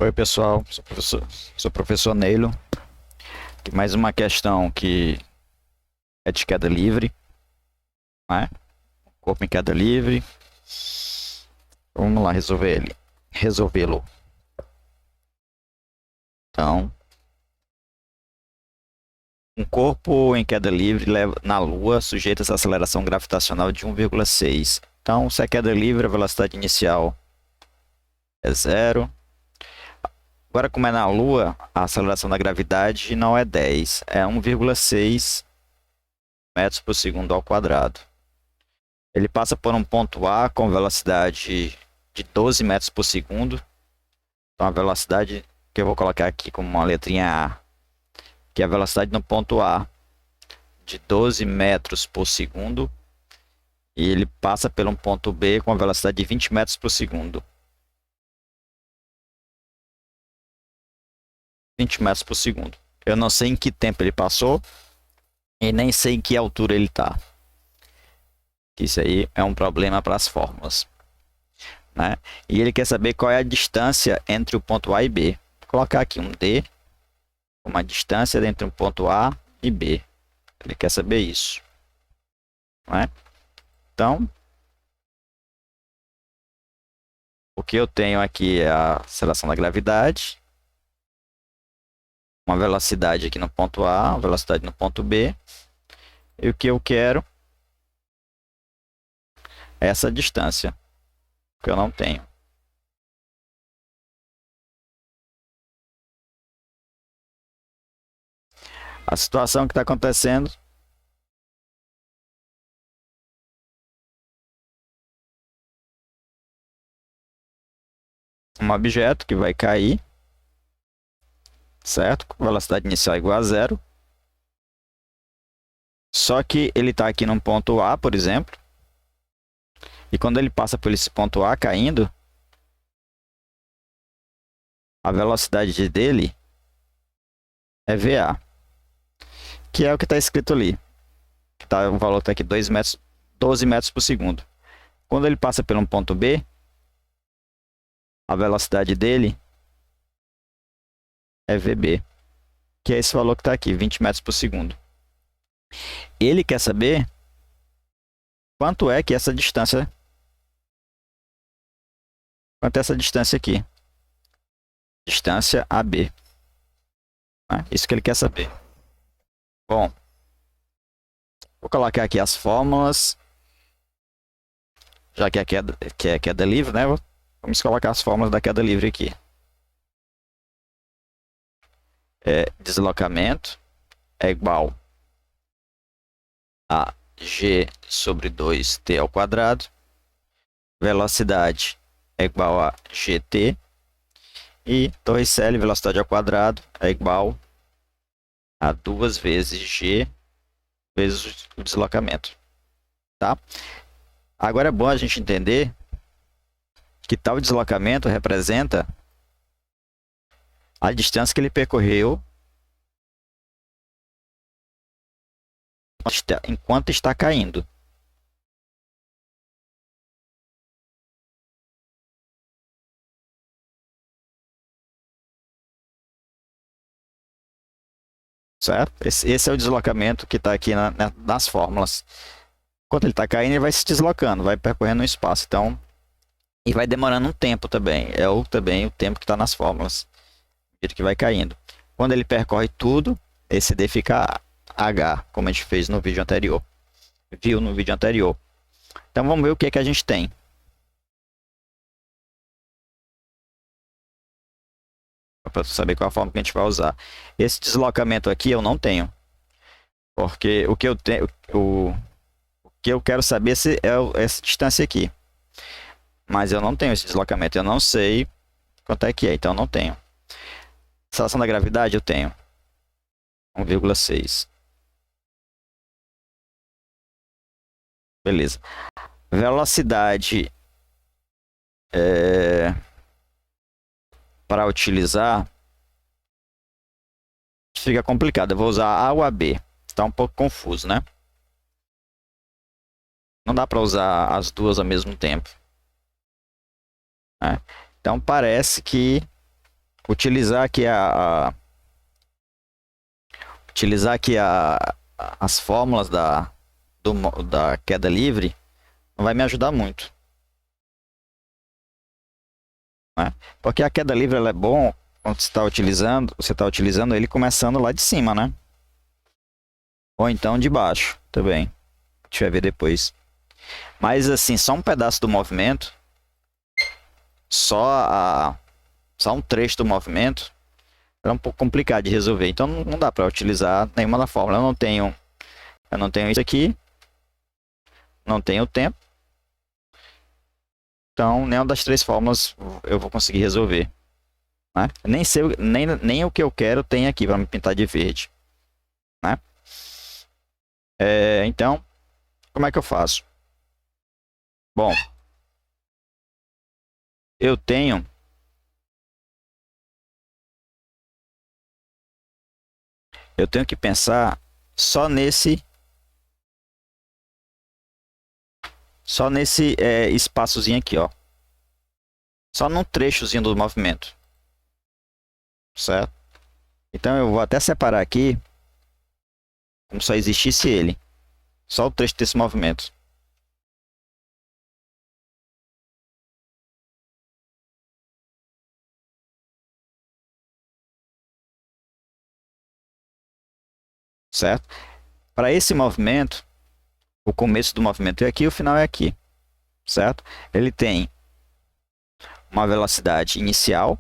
Oi, pessoal, sou professor Neilo. Aqui mais uma questão que é de queda livre, né? Corpo em queda livre. Vamos lá resolvê-lo. Então, um corpo em queda livre na Lua sujeita-se à aceleração gravitacional de 1,6. Então, se é queda livre, a velocidade inicial é zero. Agora, como é na Lua, a aceleração da gravidade não é 10, é 1,6 metros por segundo ao quadrado. Ele passa por um ponto A com velocidade de 12 metros por segundo. Então, a velocidade que eu vou colocar aqui como uma letrinha A, que é a velocidade no ponto A de 12 metros por segundo. E ele passa por um ponto B com a velocidade de 20 metros por segundo. 20 metros por segundo. Eu não sei em que tempo ele passou e nem sei em que altura ele está. Isso aí é um problema para as fórmulas, né? E ele quer saber qual é a distância entre o ponto A e B. Vou colocar aqui um D, uma distância entre um ponto A e B. Ele quer saber isso, né? Então, o que eu tenho aqui é a aceleração da gravidade, uma velocidade aqui no ponto A, uma velocidade no ponto B. E o que eu quero é essa distância, que eu não tenho. A situação que está acontecendo um objeto que vai cair, certo? Com velocidade inicial igual a zero. Só que ele está aqui num ponto A, por exemplo. E quando ele passa por esse ponto A caindo, a velocidade dele é VA, que é o que está escrito ali. O valor está aqui 2 metros, 12 metros por segundo. Quando ele passa por um ponto B, a velocidade dele é VB, que é esse valor que está aqui, 20 metros por segundo. Ele quer saber quanto é que essa distância, quanto é essa distância aqui, distância AB. Isso que ele quer saber. Bom, vou colocar aqui as fórmulas, já que é queda livre, né? Vamos colocar as fórmulas da queda livre aqui. Deslocamento é igual a g sobre 2t ao quadrado. Velocidade é igual a gt. E Torricelli, velocidade ao quadrado, é igual a 2 vezes g vezes o deslocamento. Tá? Agora é bom a gente entender que tal deslocamento representa a distância que ele percorreu enquanto está caindo. Certo? Esse é o deslocamento que está aqui nas fórmulas. Enquanto ele está caindo, ele vai se deslocando, vai percorrendo o espaço. Então, e vai demorando um tempo também. Também o tempo que está nas fórmulas. Que vai caindo. Quando ele percorre tudo, esse D fica H, como a gente fez no vídeo anterior. Viu no vídeo anterior. Então vamos ver o que é que a gente tem. Para saber qual a forma que a gente vai usar. Esse deslocamento aqui eu não tenho. Porque o que eu tenho, o que eu quero saber é essa distância aqui. Mas eu não tenho esse deslocamento. Eu não sei quanto é que é, então eu não tenho. Aceleração da gravidade eu tenho 1,6. Beleza. Velocidade para utilizar fica complicado. Eu vou usar A ou AB. Está um pouco confuso, né? Não dá para usar as duas ao mesmo tempo. Então parece que utilizar aqui as fórmulas da queda livre não vai me ajudar muito, né? Porque a queda livre ela é bom quando você está utilizando ele começando lá de cima, né? Ou então de baixo também. A gente vai ver depois. Mas assim, só um pedaço do movimento, só um trecho do movimento, é um pouco complicado de resolver. Então não dá para utilizar nenhuma da fórmula. Eu não tenho isso aqui, não tenho tempo. Então nenhuma das três fórmulas eu vou conseguir resolver, né? Nem o que eu quero tem aqui para me pintar de verde, né? Então, como é que eu faço? Bom, eu tenho que pensar só nesse espaçozinho aqui, ó. Só num trechozinho do movimento, certo? Então eu vou até separar aqui como só existisse ele, só o trecho desse movimento. Certo? Para esse movimento, o começo do movimento é aqui, o final é aqui, certo? Ele tem uma velocidade inicial,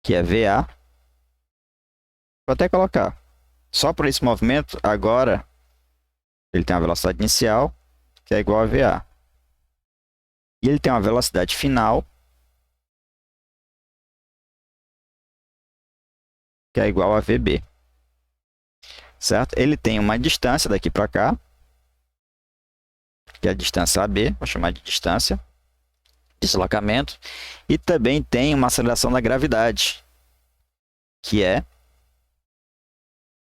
que é VA. Vou até colocar. Só por esse movimento, agora, ele tem uma velocidade inicial, que é igual a VA. E ele tem uma velocidade final, que é igual a VB. Certo? Ele tem uma distância daqui para cá, que é a distância AB, vou chamar de distância, deslocamento, e também tem uma aceleração da gravidade, que é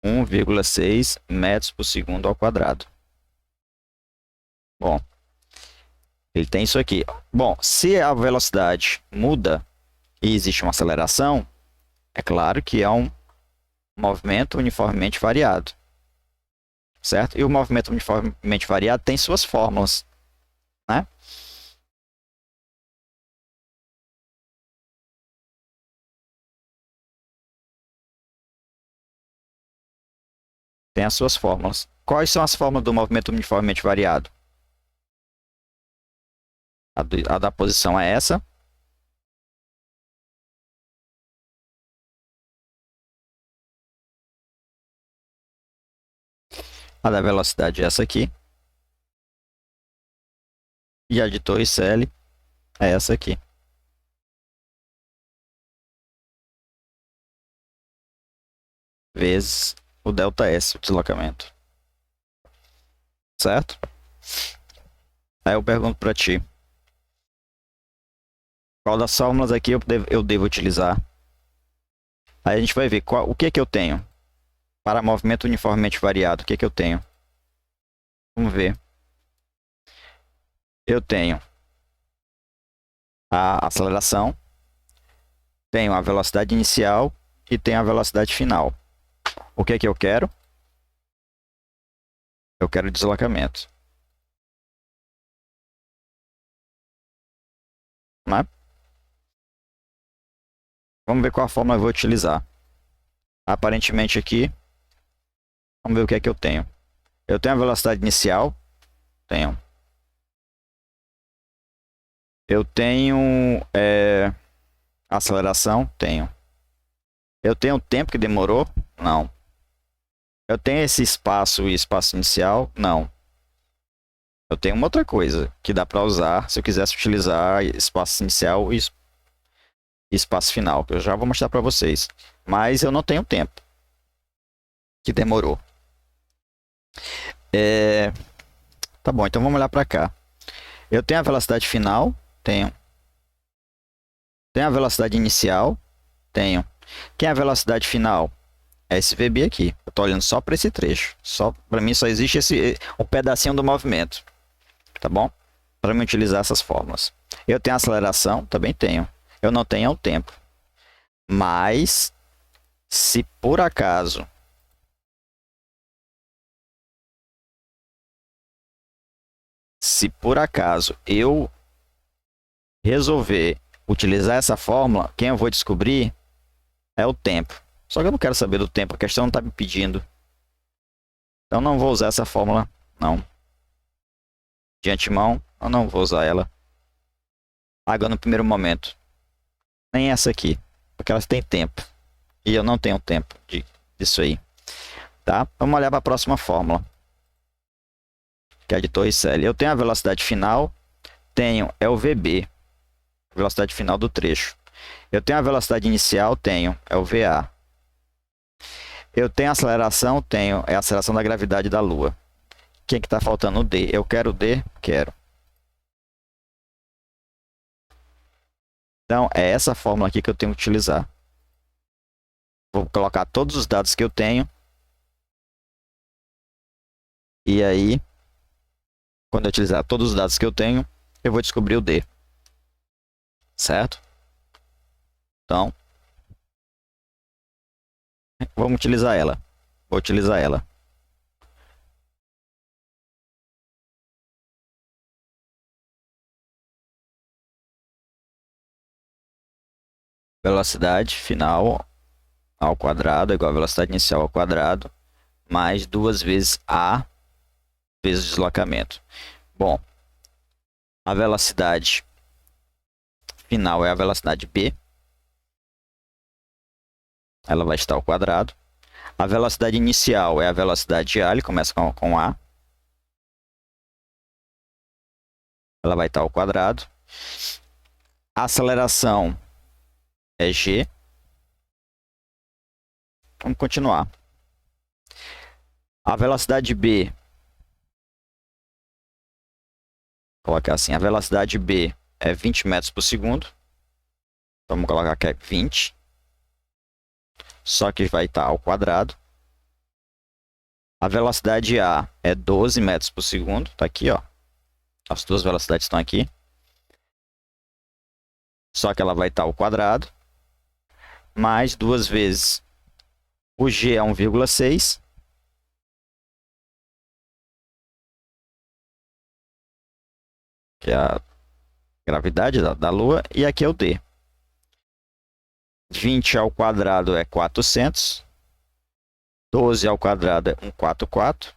1,6 metros por segundo ao quadrado. Bom, ele tem isso aqui. Bom, se a velocidade muda e existe uma aceleração, é claro que é um movimento uniformemente variado, certo? E o movimento uniformemente variado tem suas fórmulas, né? Tem as suas fórmulas. Quais são as fórmulas do movimento uniformemente variado? A da posição é essa. A da velocidade é essa aqui. E a de torre CL é essa aqui. Vezes o ΔS, o deslocamento. Certo? Aí eu pergunto para ti. Qual das fórmulas aqui eu devo utilizar? Aí a gente vai ver o que que eu tenho. Para movimento uniformemente variado, o que que eu tenho? Vamos ver. Eu tenho a aceleração, tenho a velocidade inicial e tenho a velocidade final. O que que eu quero? Eu quero deslocamento. Né? Vamos ver qual a fórmula eu vou utilizar. Aparentemente aqui, vamos ver o que é que eu tenho. Eu tenho a velocidade inicial, tenho. Eu tenho aceleração, tenho. Eu tenho o tempo que demorou? Não. Eu tenho esse espaço e espaço inicial? Não. Eu tenho uma outra coisa que dá para usar se eu quisesse utilizar espaço inicial e espaço final, que eu já vou mostrar para vocês. Mas eu não tenho tempo que demorou. Tá bom, então vamos olhar para cá. Eu tenho a velocidade final? Tenho. Tenho a velocidade inicial? Tenho. Quem é a velocidade final? É esse VB aqui. Eu estou olhando só para esse trecho. Para mim só existe um pedacinho do movimento. Tá bom? Para mim utilizar essas fórmulas. Eu tenho aceleração? Também tenho. eu não tenho o tempo. Mas, se por acaso eu resolver utilizar essa fórmula, quem eu vou descobrir é o tempo. Só que eu não quero saber do tempo, a questão não está me pedindo. Então não vou usar essa fórmula, não. De antemão, eu não vou usar ela. Agora no primeiro momento. Nem essa aqui, porque elas têm tempo. E eu não tenho tempo disso aí. Tá? Vamos olhar para a próxima fórmula. Que é a de Torricelli. Eu tenho a velocidade final, tenho é o VB, velocidade final do trecho. Eu tenho a velocidade inicial, tenho é o VA. Eu tenho a aceleração, tenho é a aceleração da gravidade da Lua. Quem que está faltando? O D. Eu quero o D? Quero. Então, é essa fórmula aqui que eu tenho que utilizar. Vou colocar todos os dados que eu tenho. E aí, quando eu utilizar todos os dados que eu tenho, eu vou descobrir o D. Certo? Então, vamos utilizar ela. Vou utilizar ela. Velocidade final ao quadrado é igual a velocidade inicial ao quadrado, mais 2 vezes A vezes o deslocamento. Bom, a velocidade final é a velocidade B. Ela vai estar ao quadrado. A velocidade inicial é a velocidade A, ele começa com A. Ela vai estar ao quadrado. A aceleração é G. Vamos continuar. A velocidade B, colocar assim, a velocidade B é 20 metros por segundo. Vamos colocar que é 20. Só que vai estar ao quadrado. A velocidade A é 12 metros por segundo. Está aqui, ó. As duas velocidades estão aqui. Só que ela vai estar ao quadrado. Mais 2 vezes o G é 1,6. Que é a gravidade da Lua. E aqui é o D. 20 ao quadrado é 400. 12 ao quadrado é 144.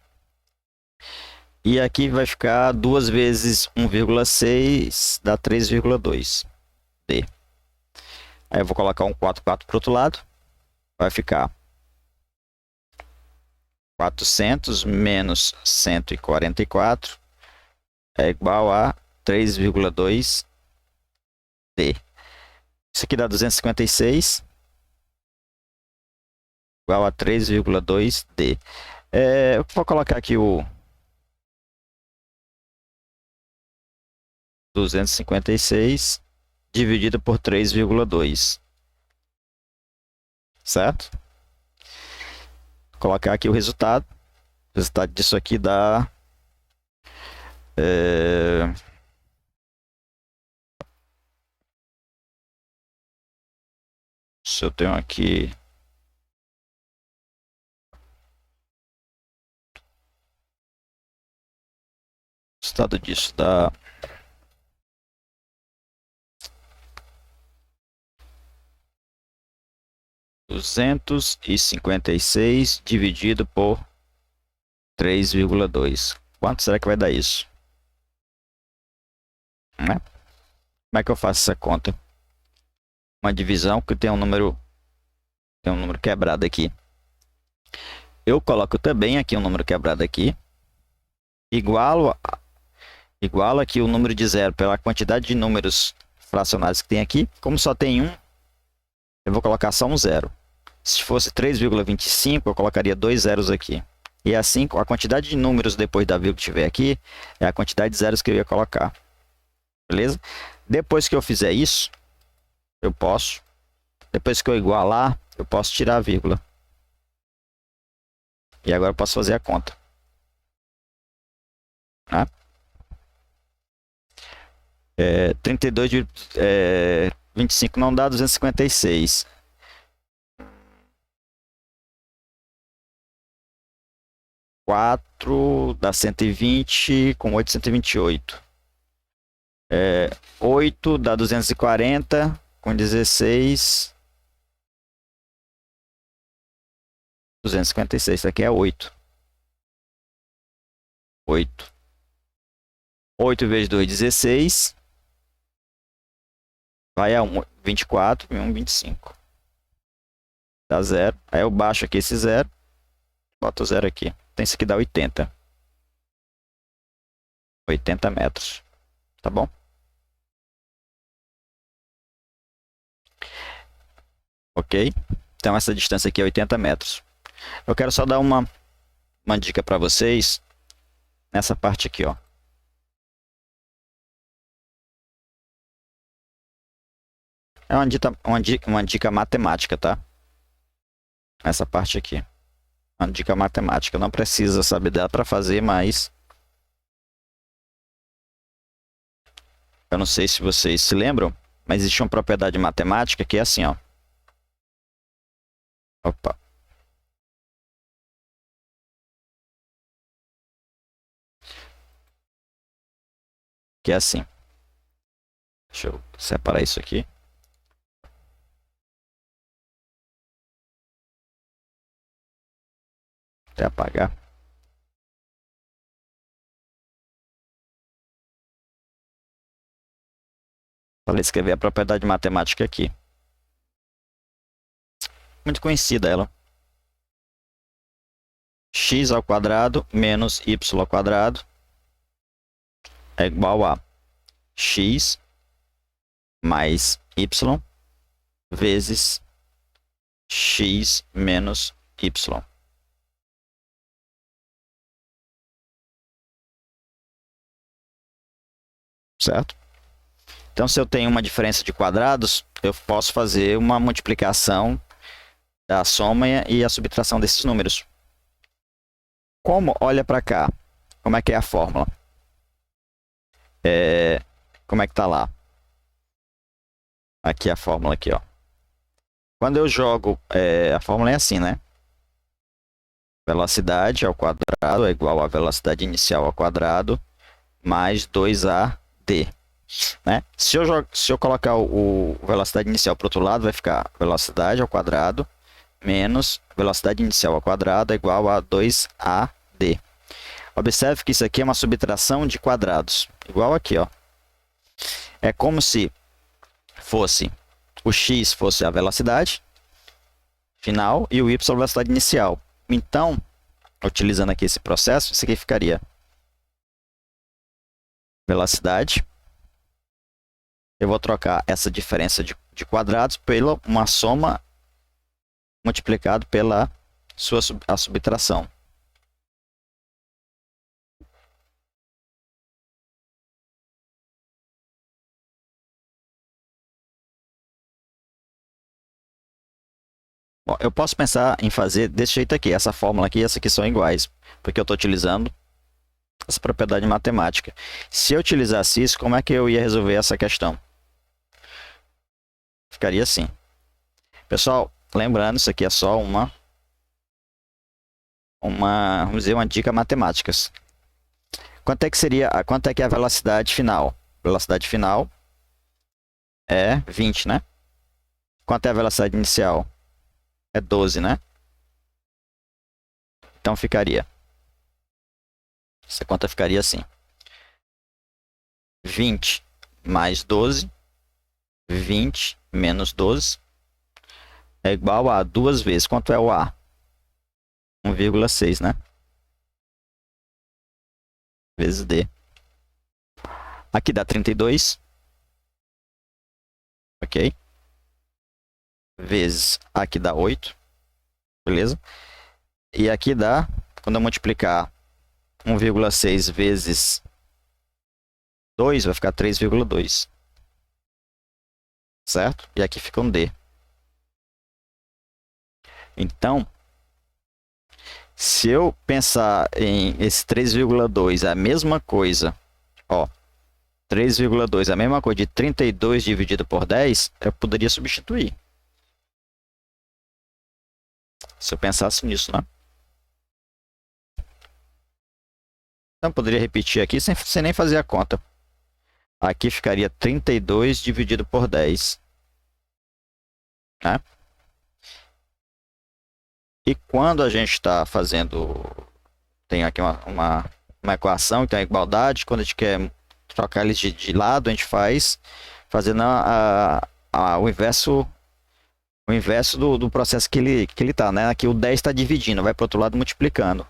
E aqui vai ficar 2 vezes 1,6 dá 3,2. D. Aí eu vou colocar 144 para o outro lado. Vai ficar 400 menos 144 é igual a 3,2 D. Isso aqui dá 256 igual a 3,2 D. Eu vou colocar aqui o 256 dividido por 3,2. Certo? Vou colocar aqui o resultado. O resultado disso aqui dá... Se eu tenho aqui... O resultado disso dá... 256 dividido por 3,2. Quanto será que vai dar isso? Né? Como é que eu faço essa conta? Uma divisão que tem um número quebrado aqui. Eu coloco também aqui um número quebrado aqui. Igualo aqui o número de zero pela quantidade de números fracionários que tem aqui. Como só tem um, eu vou colocar só um zero. Se fosse 3,25, eu colocaria 2 zeros aqui. E assim, a quantidade de números depois da vírgula que tiver aqui, é a quantidade de zeros que eu ia colocar. Beleza? Depois que eu fizer isso, eu posso, depois que eu igualar, eu posso tirar a vírgula. E agora eu posso fazer a conta. Tá? 32 25 não dá, 256. 4 dá 120 com 8, 128. 8 dá 240 com 16. 256, isso aqui é 8. 8. 8 vezes 2, 16. Vai a 24 e 1, 25. Dá 0. Aí eu baixo aqui esse 0. Boto o 0 aqui. Então isso aqui dá 80. 80 metros. Tá bom? Ok? Então essa distância aqui é 80 metros. Eu quero só dar uma dica para vocês nessa parte aqui, ó. É uma dica matemática, tá? Essa parte aqui. Uma dica matemática. Não precisa saber dela para fazer, mas... eu não sei se vocês se lembram, mas existe uma propriedade matemática que é assim, ó. Opa. Que é assim. Deixa eu separar isso aqui. Até apagar. Para escrever a propriedade matemática aqui. Muito conhecida ela. X ao quadrado menos y ao quadrado é igual a x mais y vezes x menos y. Certo? Então, se eu tenho uma diferença de quadrados, eu posso fazer uma multiplicação da soma e a subtração desses números. Como? Olha para cá. Como é que é a fórmula? Como é que está lá? Aqui a fórmula aqui, ó. Quando eu jogo, a fórmula é assim, né? Velocidade ao quadrado é igual a velocidade inicial ao quadrado mais 2AD. Né? Se eu colocar o velocidade inicial para o outro lado, vai ficar velocidade ao quadrado menos velocidade inicial ao quadrado é igual a 2AD. Observe que isso aqui é uma subtração de quadrados. Igual aqui, ó. É como se fosse o x fosse a velocidade final e o y a velocidade inicial. Então, utilizando aqui esse processo, isso aqui ficaria velocidade. Eu vou trocar essa diferença de quadrados pela uma soma multiplicado pela a subtração. Bom, eu posso pensar em fazer desse jeito aqui. Essa fórmula aqui e essa aqui são iguais, porque eu estou utilizando essa propriedade matemática. Se eu utilizasse isso, como é que eu ia resolver essa questão? Ficaria assim. Pessoal, lembrando, isso aqui é só vamos dizer, uma dica matemática. Quanto é que é a velocidade final? Velocidade final é 20, né? Quanto é a velocidade inicial? É 12, né? Então ficaria. Essa conta ficaria assim. 20 mais 12, 20 menos 12 é igual a 2 vezes. Quanto é o A? 1,6, né? Vezes D. Aqui dá 32. Ok? Vezes aqui dá 8. Beleza? E aqui dá, quando eu multiplicar 1,6 vezes 2, vai ficar 3,2. Certo? E aqui fica um D. Então, se eu pensar em esse 3,2, a mesma coisa, ó, 3,2, a mesma coisa de 32 dividido por 10, eu poderia substituir. Se eu pensasse nisso, né? Então, poderia repetir aqui sem nem fazer a conta. Aqui ficaria 32 dividido por 10. Né? E quando a gente está fazendo... Tem aqui uma equação que tem a igualdade. Quando a gente quer trocar eles de lado, a gente faz fazendo o inverso do processo que ele está. Né? Aqui o 10 está dividindo, vai para o outro lado multiplicando.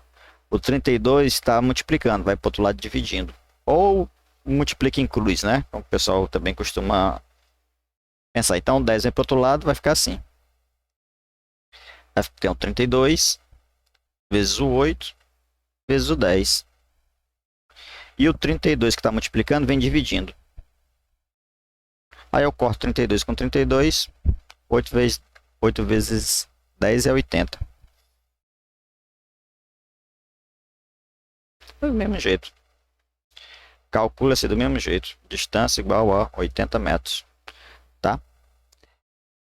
O 32 está multiplicando, vai para o outro lado dividindo. Ou multiplica em cruz, né? Como o pessoal também costuma pensar. Então, o 10 vai para o outro lado, vai ficar assim. Vai ter um 32 vezes o 8 vezes o 10. E o 32 que está multiplicando vem dividindo. Aí eu corto 32 com 32. 8 vezes 10 é 80. Do mesmo jeito. Calcula-se do mesmo jeito. Distância igual a 80 metros. Tá?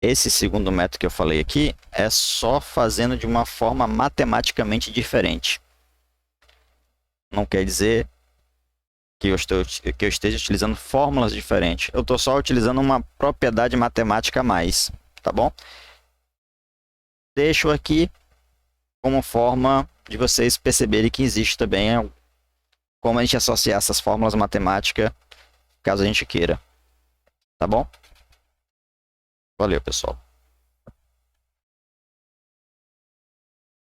Esse segundo método que eu falei aqui é só fazendo de uma forma matematicamente diferente. Não quer dizer que eu esteja utilizando fórmulas diferentes. Eu estou só utilizando uma propriedade matemática a mais. Tá bom? Deixo aqui como forma de vocês perceberem que existe também como a gente associar essas fórmulas matemáticas, caso a gente queira. Tá bom? Valeu, pessoal.